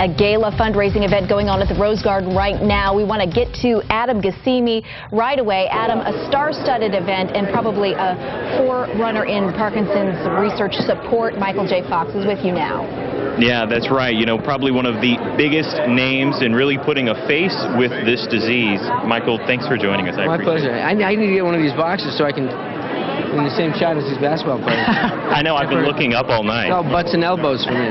a gala fundraising event going on at the Rose Garden right now. We want to get to Adam Ghassemi right away. Adam, a star-studded event and probably a forerunner in Parkinson's research support. Michael J. Fox is with you now. Yeah, that's right. You know, probably one of the biggest names in really putting a face with this disease. Michael, thanks for joining us. My pleasure. I need to get one of these boxes so I can in the same shot as these basketball players. I know, I've been looking up all night. It's all butts and elbows for me.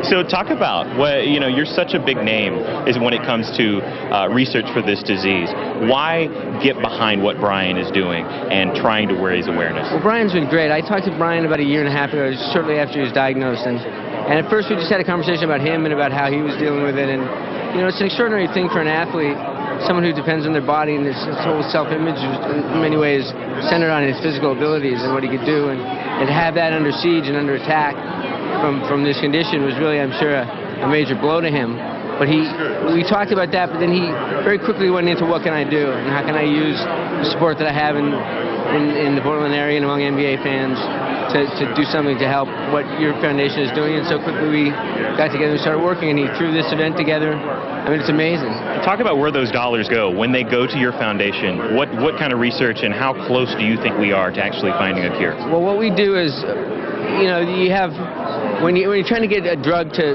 So talk about, you know, you're such a big name is when it comes to research for this disease. Why get behind what Brian is doing and trying to raise awareness? Well, Brian's been great. I talked to Brian about a year and a half ago, shortly after he was diagnosed. And at first we just had a conversation about him and about how he was dealing with it. And, you know, it's an extraordinary thing for an athlete, someone who depends on their body, and his whole self-image is in many ways centered on his physical abilities and what he could do. And to have that under siege and under attack from this condition was really, I'm sure, a major blow to him. But we talked about that, but then he very quickly went into what can I do and how can I use the support that I have in the Portland area and among NBA fans to do something to help what your foundation is doing. And so quickly we got together and started working, and he threw this event together. I mean, it's amazing. Talk about where those dollars go. When they go to your foundation, what kind of research and how close do you think we are to actually finding a cure? Well, what we do is, you know, you have, when you're trying to get a drug to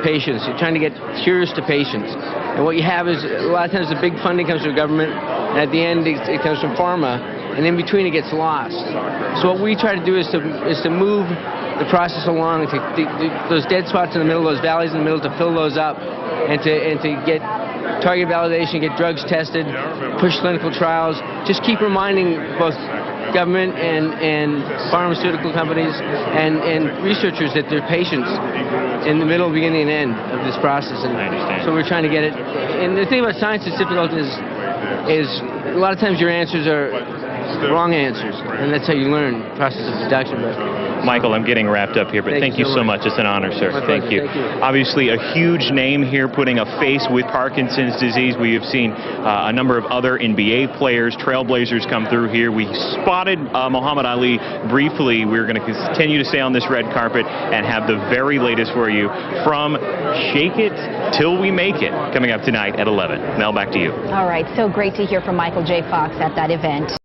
patients, you're trying to get cures to patients. And what you have is, a lot of times the big funding comes from government, and at the end it comes from pharma, and in between it gets lost. So what we try to do is to move the process along, to those dead spots in the middle, those valleys in the middle, to fill those up, and to get target validation, get drugs tested, push clinical trials, just keep reminding both government and pharmaceutical companies and researchers that they're patients in the middle, beginning, and end of this process. And I understand. so we're trying to get it. And the thing about science that's difficult is a lot of times your answers are wrong answers, and that's how you learn the process of deduction. But Michael, I'm getting wrapped up here, but thank you so much. It's an honor, sir. Thank you. Obviously, a huge name here putting a face with Parkinson's disease. We have seen a number of other NBA players, trailblazers come through here. We spotted Muhammad Ali briefly. We're going to continue to stay on this red carpet and have the very latest for you from Shake It Till We Make It coming up tonight at 11. Mel, back to you. All right, so great to hear from Michael J. Fox at that event.